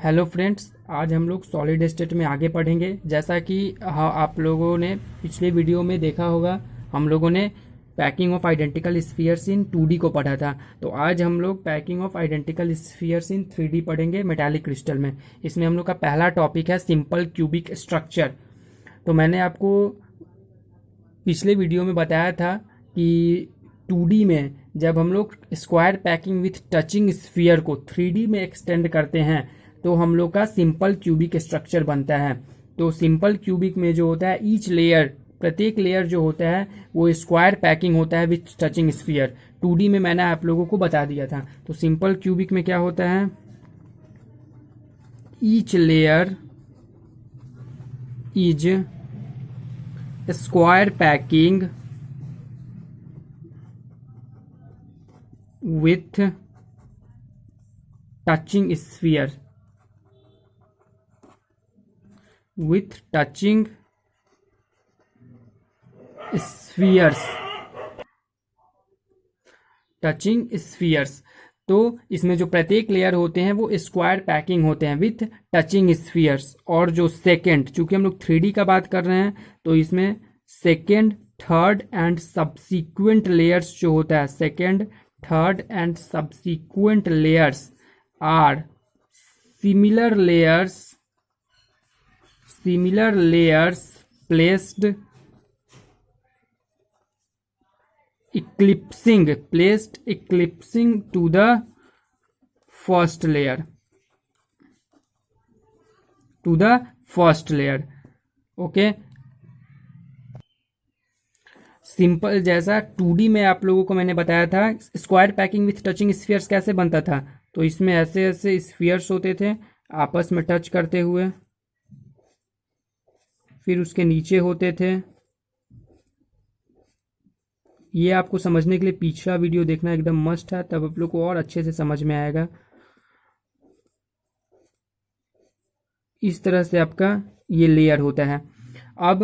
Hello friends, आज हम लोग सॉलिड स्टेट में आगे पढ़ेंगे। जैसा कि हाँ, आप लोगों ने पिछले वीडियो में देखा होगा, हम लोगों ने packing of identical spheres in 2D को पढ़ा था। तो आज हम लोग packing of identical spheres in 3D पढ़ेंगे मेटालिक क्रिस्टल में। इसमें हम लोग का पहला टॉपिक है सिंपल क्यूबिक स्ट्रक्चर। तो मैंने आपको पिछले वीडियो में बताया था कि 2D में जब हम लोग square packing with touching sphere को 3D में एक्सटेंड करते हैं तो हम लोग का सिंपल क्यूबिक स्ट्रक्चर बनता है। तो सिंपल क्यूबिक में जो होता है ईच लेयर, प्रत्येक लेयर जो होता है वो स्क्वायर पैकिंग होता है विथ टचिंग स्फीयर। 2D में मैंने आप लोगों को बता दिया था। तो सिंपल क्यूबिक में क्या होता है, each layer is square packing with touching sphere with touching spheres touching spheres. तो इसमें जो प्रत्येक लेयर होते हैं वो स्क्वायर पैकिंग होते हैं विथ टचिंग स्फीयर्स। और जो सेकेंड, चूंकि हम लोग 3D का बात कर रहे हैं तो इसमें second, third and subsequent layers जो होता है, second, third and subsequent layers are similar layers placed eclipsing to the first layer okay. Simple जैसा 2D में आप लोगों को मैंने बताया था square packing with touching spheres कैसे बनता था। तो इसमें ऐसे ऐसे स्फीयर्स होते थे आपस में टच करते हुए, फिर उसके नीचे होते थे। ये आपको समझने के लिए पिछला वीडियो देखना एकदम मस्ट है, तब आप लोग को और अच्छे से समझ में आएगा। इस तरह से आपका ये लेयर होता है। अब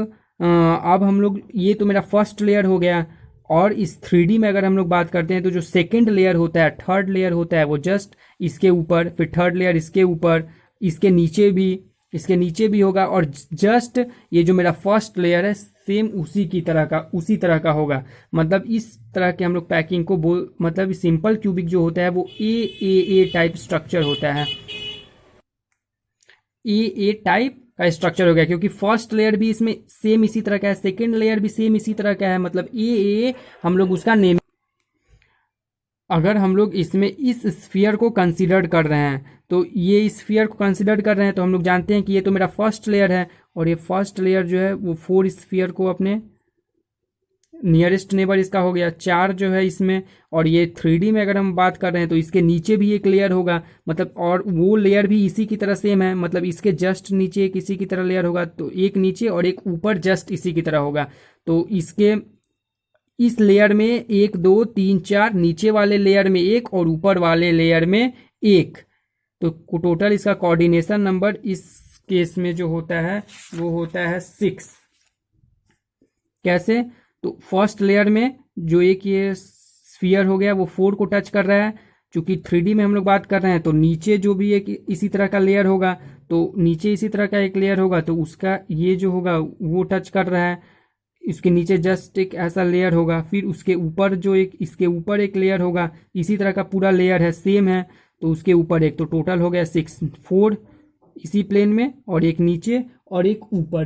हम लोग, ये तो मेरा फर्स्ट लेयर हो गया। और इस 3D में अगर हम लोग बात करते हैं तो जो सेकंड लेयर होता है, थर्ड लेयर होता है, वो जस्ट इसके ऊपर, फिर थर्ड लेयर इसके ऊपर, इसके नीचे भी होगा। और जस्ट ये जो मेरा फर्स्ट लेयर है सेम उसी तरह का होगा। मतलब इस तरह के हम लोग पैकिंग को मतलब सिंपल क्यूबिक जो होता है वो ए टाइप स्ट्रक्चर होता है। ए टाइप का स्ट्रक्चर हो गया क्योंकि फर्स्ट लेयर भी इसमें सेम इसी तरह का है, सेकेंड लेयर भी सेम इसी तरह का है। मतलब ए हम लोग उसका नेम, अगर हम लोग इसमें इस स्फीयर को कंसीडर कर रहे हैं तो ये स्फीयर को कंसीडर कर रहे हैं तो हम लोग जानते हैं कि ये तो मेरा फर्स्ट लेयर है। और ये फर्स्ट लेयर जो है वो 4 स्फीयर को अपने नियरेस्ट नेबर इसका हो गया 4 जो है इसमें। और ये 3D में अगर हम बात कर रहे हैं तो इसके नीचे भी एक लेयर होगा, मतलब, और वो लेयर भी इसी की तरह सेम है। मतलब इसके जस्ट नीचे एक इसी की तरह लेयर होगा, तो एक नीचे और एक ऊपर जस्ट इसी की तरह होगा। तो इस लेयर में 1 2 3 4, नीचे वाले लेयर में 1 और ऊपर वाले लेयर में 1। तो टोटल इसका कोऑर्डिनेशन नंबर इस केस में जो होता है वो होता है 6। कैसे? तो फर्स्ट लेयर में जो एक ये स्फीयर हो गया वो 4 को टच कर रहा है। चूंकि 3D में हम लोग बात कर रहे हैं तो नीचे जो भी एक इसी तरह का लेयर होगा, तो नीचे इसी तरह का एक लेयर होगा तो उसका ये जो होगा वो टच कर रहा है। इसके नीचे जस्ट एक ऐसा लेयर होगा, फिर उसके ऊपर जो इसके ऊपर एक लेयर होगा, इसी तरह का पूरा लेयर है, सेम है, तो उसके ऊपर एक। तो टोटल हो गया 6, 4 इसी प्लेन में और एक नीचे और एक ऊपर।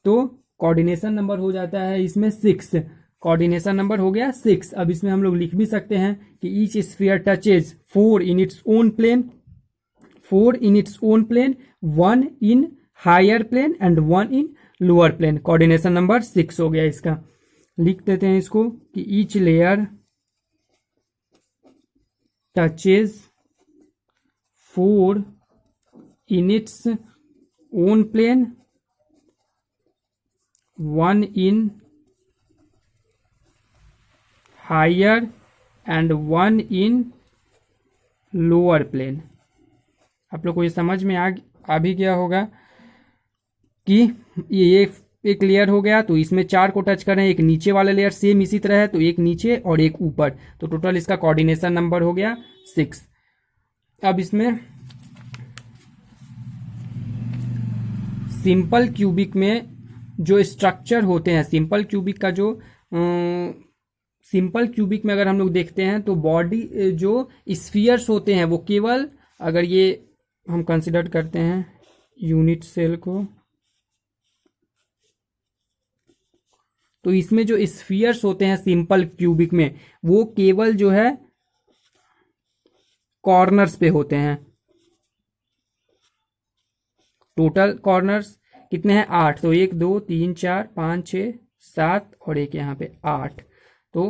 तो कोऑर्डिनेशन नंबर हो जाता है इसमें 6। कोऑर्डिनेशन नंबर हो गया 6। अब इसमें हम लोग लिख भी सकते हैं कि each sphere touches 4 in its own plane, 1 in higher plane and 1 in lower plane. Coordination number 6 हो गया इसका। लिख देते हैं इसको कि each layer touches 4 in its own plane, 1 in higher and 1 in lower plane. आप लोग को ये समझ में आ भी गया होगा कि ये एक लेयर हो गया तो इसमें 4 को टच करें, एक नीचे वाला लेयर सेम इसी तरह है तो एक नीचे और एक ऊपर, तो टोटल इसका कोऑर्डिनेशन नंबर हो गया 6। अब इसमें सिंपल क्यूबिक में जो स्ट्रक्चर होते हैं, सिंपल क्यूबिक का जो सिंपल क्यूबिक में अगर हम लोग देखते हैं तो बॉडी जो स्फीयर्स होते हैं वो केवल, अगर ये हम कंसिडर करते हैं यूनिट सेल को, तो इसमें जो स्फीयर्स होते हैं सिंपल क्यूबिक में वो केवल जो है कॉर्नर्स पे होते हैं। टोटल कॉर्नर्स कितने हैं? 8। तो 1 2 3 4 5 6 7 और एक यहाँ पे 8। तो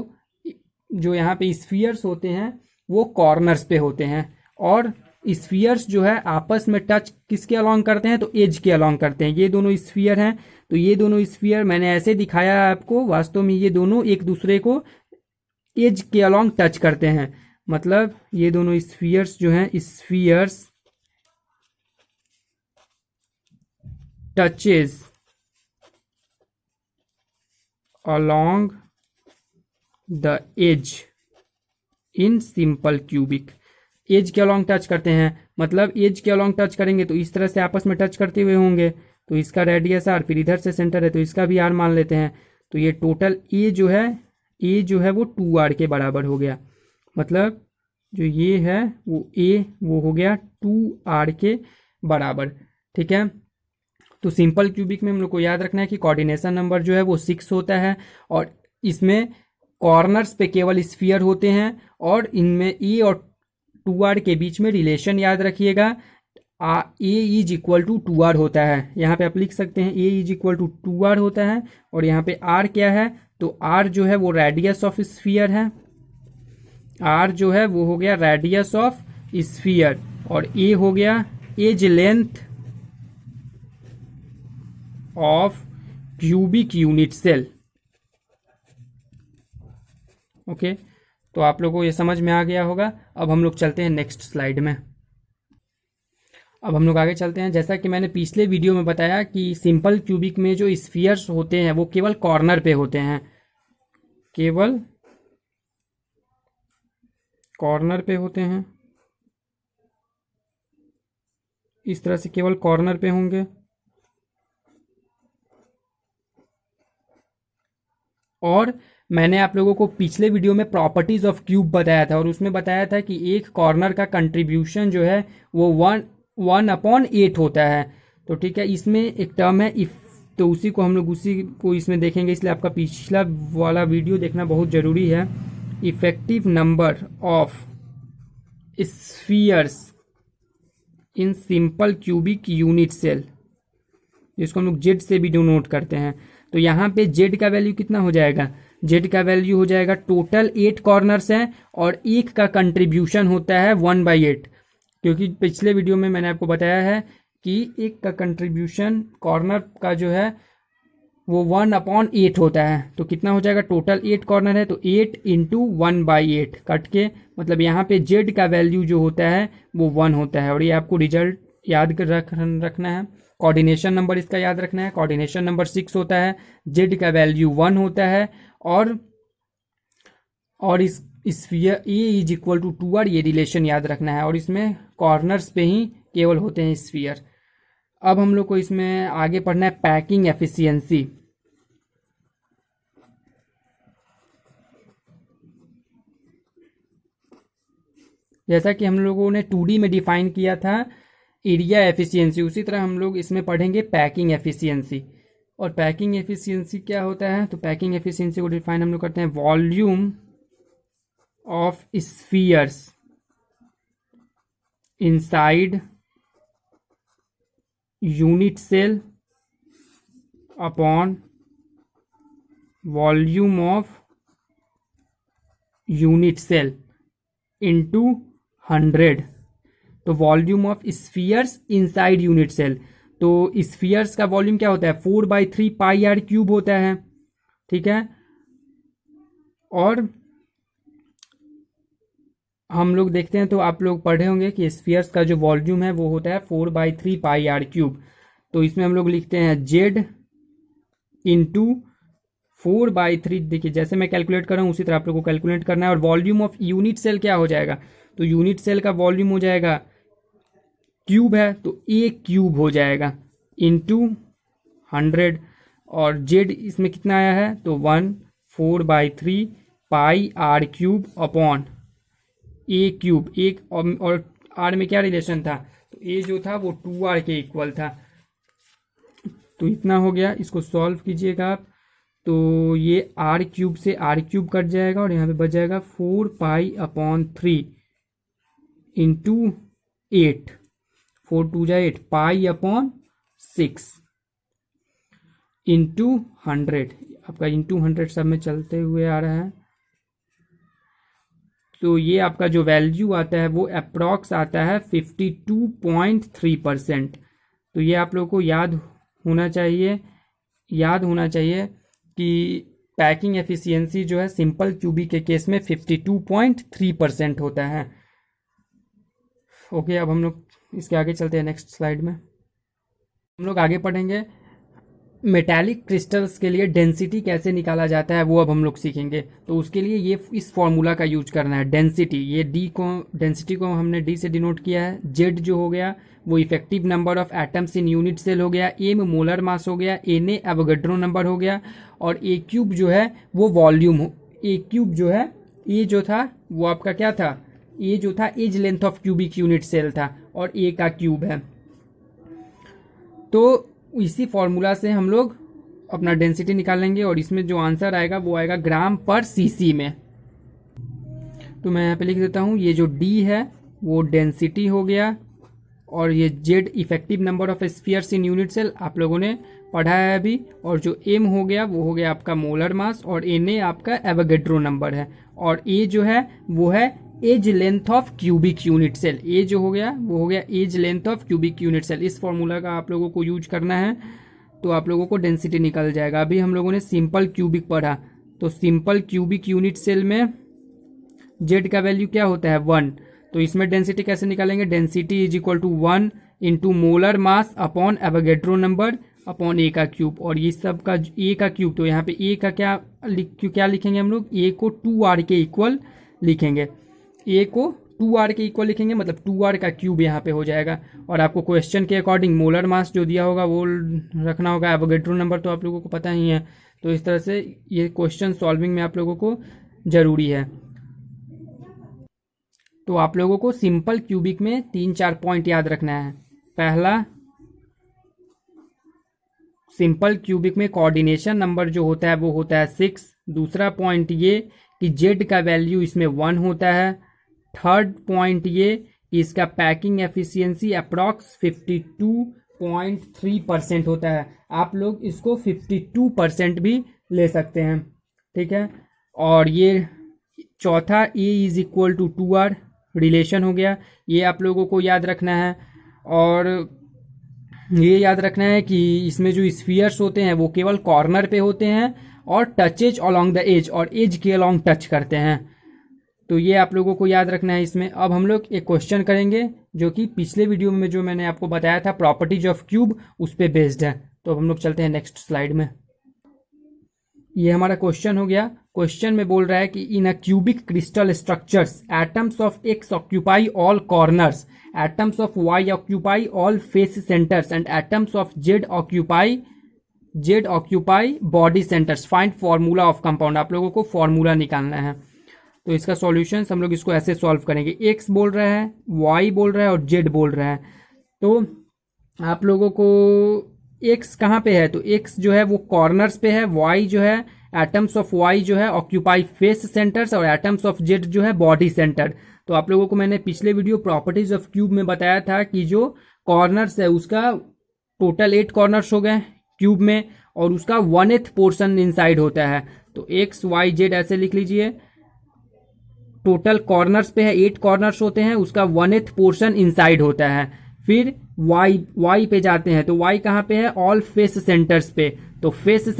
जो यहाँ पे स्फीयर्स होते हैं वो कॉर्नर्स पे होते हैं, और स्फीयर्स जो है आपस में टच किसके अलोंग करते हैं? तो एज के अलोंग करते हैं। ये दोनों स्फीयर हैं, तो ये दोनों स्फीयर मैंने ऐसे दिखाया है आपको, वास्तव में ये दोनों एक दूसरे को एज के अलोंग टच करते हैं। मतलब ये दोनों स्फीयर्स जो हैं, spheres touches along the edge in simple cubic. Edge के अलोंग टच करते हैं, मतलब एज के अलोंग टच करेंगे तो इस तरह से आपस में टच करते हुए होंगे, तो इसका रेडियस आर, फिर इधर से सेंटर है तो इसका भी आर मान लेते हैं। तो ये टोटल ए जो है वो 2r के बराबर हो गया। मतलब जो ये है वो ए वो हो गया 2r के बराबर। ठीक है, तो सिंपल क्यूबिक में हम लोग को याद रखना है कि कोऑर्डिनेशन नंबर जो है वो 6 होता है, और इसमें कॉर्नर्स पे केवल स्फीयर होते हैं, और इनमें ए और 2r के बीच में रिलेशन याद रखिएगा, ए इज इक्वल टू 2r होता है। यहाँ पे आप लिख सकते हैं ए इज इक्वल टू 2r होता है, और यहाँ पे r क्या है? तो r जो है वो रेडियस ऑफ स्फीयर है, r जो है वो हो गया रेडियस ऑफ स्फीयर, और a हो गया edge length of cubic unit cell. Okay, तो आप लोगों को ये समझ में आ गया होगा। अब हम लोग चलते हैं नेक्स्ट स्लाइड में। अब हम लोग आगे चलते हैं। जैसा कि मैंने पिछले वीडियो में बताया कि सिंपल क्यूबिक में जो स्फीयर्स होते हैं वो केवल कॉर्नर पे होते हैं, केवल कॉर्नर पे होते हैं, इस तरह से केवल कॉर्नर पे होंगे। और मैंने आप लोगों को पिछले वीडियो में प्रॉपर्टीज ऑफ क्यूब बताया था, और उसमें बताया था कि एक कॉर्नर का कंट्रीब्यूशन जो है वो 1/8 होता है। तो ठीक है, इसमें एक टर्म है इफ, तो उसी को हम लोग उसी को इसमें देखेंगे, इसलिए आपका पिछला वाला वीडियो देखना बहुत ज़रूरी है। Effective number of spheres in simple cubic unit cell, जिसको हम लोग जेड से भी डिनोट करते हैं। तो यहाँ पे जेड का वैल्यू कितना हो जाएगा? जेड का वैल्यू हो जाएगा, टोटल 8 कॉर्नर्स हैं और एक का कंट्रीब्यूशन होता है 1/8, क्योंकि पिछले वीडियो में मैंने आपको बताया है कि एक का कंट्रीब्यूशन कॉर्नर का जो है वो 1/8 होता है। तो कितना हो जाएगा? टोटल 8 कॉर्नर है तो 8 × 1/8 कट के, मतलब यहाँ पे जेड का वैल्यू जो होता है वो 1 होता है। और ये आपको रिजल्ट याद कर रखना है। कोऑर्डिनेशन नंबर इसका याद रखना है, कोऑर्डिनेशन नंबर 6 होता है, जेड का वैल्यू 1 होता है, और इस sphere A is equal to 2r, ये रिलेशन याद रखना है। और इसमें कॉर्नर्स पे ही केवल होते हैं स्फीयर। अब हम लोग को इसमें आगे पढ़ना है पैकिंग एफिशिएंसी। जैसा कि हम लोगों ने 2D में डिफाइन किया था एरिया एफिशिएंसी, उसी तरह हम लोग इसमें पढ़ेंगे पैकिंग एफिशिएंसी। और पैकिंग एफिशिएंसी क्या होता है? तो पैकिंग एफिशिएंसी को डिफाइन हम लोग करते हैं volume of spheres inside unit cell upon volume of unit cell into 100। तो volume of spheres inside unit cell, तो स्फीयर्स का वॉल्यूम क्या होता है? 4/3 πr³ होता है। ठीक है, और हम लोग देखते हैं, तो आप लोग पढ़े होंगे कि स्फीयर्स का जो वॉल्यूम है वो होता है 4/3 πr³। तो इसमें हम लोग लिखते हैं जेड इंटू 4/3। देखिए जैसे मैं कैलकुलेट कर रहा हूँ उसी तरह आप लोग को कैलकुलेट करना है। और वॉल्यूम ऑफ यूनिट सेल क्या हो जाएगा? तो यूनिट सेल का वॉल्यूम हो जाएगा, क्यूब है तो A³ हो जाएगा, इंटू 100, और जेड इसमें कितना आया है तो 1/4 pi r cube upon a cube, एक और आर में क्या रिलेशन था, तो ए जो था वो 2r के इक्वल था। तो इतना हो गया, इसको सॉल्व कीजिएगा आप, तो ये आर क्यूब से आर क्यूब कट जाएगा और यहाँ पे बच जाएगा 4π/3 इंटू 8, 4 2 जा 8, π/6 इंटू 100, आपका इंटू 100 सब में चलते हुए आ रहा है। तो ये आपका जो वैल्यू आता है वो अप्रॉक्स आता है 52.3%। तो ये आप लोगों को याद होना चाहिए कि पैकिंग एफिशिएंसी जो है सिंपल क्यूबिक के केस में 52.3% होता है। ओके, अब हम लोग इसके आगे चलते हैं नेक्स्ट स्लाइड में। हम लोग आगे पढ़ेंगे मेटालिक क्रिस्टल्स के लिए डेंसिटी कैसे निकाला जाता है, वो अब हम लोग सीखेंगे। तो उसके लिए ये इस फॉर्मूला का यूज करना है, डेंसिटी। ये डेंसिटी को हमने डी से डिनोट किया है। जेड जो हो गया वो effective number of atoms in unit cell हो गया, एम मोलर मास हो गया, एन एवोगाड्रो नंबर हो गया, और ए क्यूब जो है वो वॉल्यूम ए क्यूब जो है, ए जो था वो आपका क्या था, ए जो था edge length of cubic unit cell था, और ए का क्यूब है। तो इसी फॉर्मूला से हम लोग अपना डेंसिटी निकालेंगे, और इसमें जो आंसर आएगा वो आएगा ग्राम पर सीसी में। तो मैं यहाँ पे लिख देता हूँ, ये जो डी है वो डेंसिटी हो गया, और ये Z effective number of spheres in unit cell आप लोगों ने पढ़ा है अभी, और जो एम हो गया वो हो गया आपका मोलर मास, और एन ए आपका एवोगाड्रो नंबर है, और ए जो है वो है edge length of cubic unit cell. A जो हो गया वो हो गया edge length of cubic unit cell. इस फॉर्मूला का आप लोगों को यूज करना है, तो आप लोगों को डेंसिटी निकल जाएगा। अभी हम लोगों ने सिंपल क्यूबिक पढ़ा, तो सिंपल क्यूबिक यूनिट सेल में जेड का वैल्यू क्या होता है 1, तो इसमें डेंसिटी कैसे निकालेंगे, density is equal to 1 into molar mass upon Avogadro number upon a का क्यूब, और ये सब का ए का क्यूब, तो यहाँ पे ए का क्या लिखेंगे हम लोग, ए को 2r के इक्वल लिखेंगे, ए को 2r के इक्वल लिखेंगे, मतलब 2r का क्यूब यहाँ पे हो जाएगा। और आपको क्वेश्चन के अकॉर्डिंग मोलर मास जो दिया होगा वो रखना होगा, एवोगाड्रो नंबर तो आप लोगों को पता ही है। तो इस तरह से ये क्वेश्चन सॉल्विंग में आप लोगों को ज़रूरी है। तो आप लोगों को सिंपल क्यूबिक में 3-4 पॉइंट याद रखना है। पहला, सिंपल क्यूबिक में कोऑर्डिनेशन नंबर जो होता है वो होता है 6। दूसरा पॉइंट ये कि जेड का वैल्यू इसमें 1 होता है। थर्ड पॉइंट ये कि इसका पैकिंग एफिशिएंसी अप्रॉक्स 52.3% होता है। आप लोग इसको 52% भी ले सकते हैं, ठीक है। और ये चौथा a is equal to 2r relation हो गया, ये आप लोगों को याद रखना है। और ये याद रखना है कि इसमें जो स्फीयर्स होते हैं वो केवल कॉर्नर पे होते हैं और टचेज अलोंग द एज, और एज के अलोंग टच करते हैं। तो ये आप लोगों को याद रखना है इसमें। अब हम लोग एक क्वेश्चन करेंगे जो कि पिछले वीडियो में जो मैंने आपको बताया था प्रॉपर्टीज ऑफ क्यूब, उस पर बेस्ड है। तो अब हम लोग चलते हैं नेक्स्ट स्लाइड में। ये हमारा क्वेश्चन हो गया। क्वेश्चन में बोल रहा है कि in a cubic crystal structures atoms of X occupy all corners, atoms of Y occupy all face centres and atoms of Z occupy body centres. Find formula of compound. आप लोगों को फॉर्मूला निकालना है। तो इसका सॉल्यूशन हम लोग इसको ऐसे सॉल्व करेंगे। एक्स बोल रहा है, वाई बोल रहा है और जेड बोल रहा है। तो आप लोगों को एक्स कहाँ पे है, तो एक्स जो है वो कॉर्नर्स पे है, वाई जो है एटम्स ऑफ वाई जो है ऑक्यूपाई फेस सेंटर्स, और एटम्स ऑफ जेड जो है बॉडी सेंटर। तो आप लोगों को मैंने पिछले वीडियो प्रॉपर्टीज ऑफ क्यूब में बताया था कि जो कॉर्नर्स है उसका टोटल 8 कॉर्नर्स हो गए क्यूब में, और उसका 1/8 पोर्शन इनसाइड होता है। तो एक्स वाई जेड ऐसे लिख लीजिए। टोटल कॉर्नर्स पे है 8 कॉर्नर्स होते हैं, उसका 1/8 पोर्शन इनसाइड होता है। फिर वाई पे जाते हैं, तो वाई कहाँ पे है, ऑल फेस सेंटर्स पे। तो फेस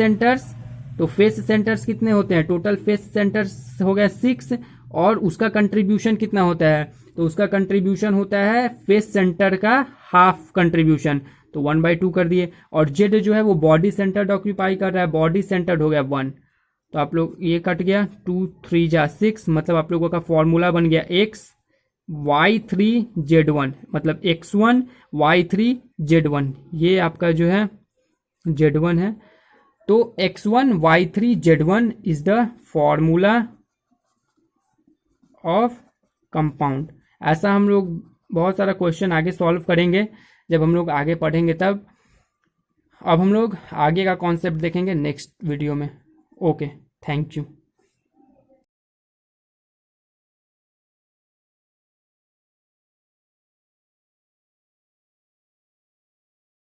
सेंटर्स कितने होते हैं, टोटल फेस सेंटर्स हो गया 6, और उसका कंट्रीब्यूशन कितना होता है, तो उसका कंट्रीब्यूशन होता है फेस सेंटर का हाफ कंट्रीब्यूशन, तो 1/2 कर दिए। और जेड जो है वो बॉडी सेंटर ऑक्यूपाई कर रहा है, बॉडी सेंटर हो गया 1। तो आप लोग ये कट गया, 2 3 जा 6, मतलब आप लोगों का फॉर्मूला बन गया एक्स Y3Z1, मतलब X1Y3Z1, ये आपका जो है Z1 है। तो X1Y3Z1 is the formula of compound. ऐसा हम लोग बहुत सारा क्वेश्चन आगे सॉल्व करेंगे जब हम लोग आगे पढ़ेंगे तब। अब हम लोग आगे का कॉन्सेप्ट देखेंगे नेक्स्ट वीडियो में। Okay, thank you.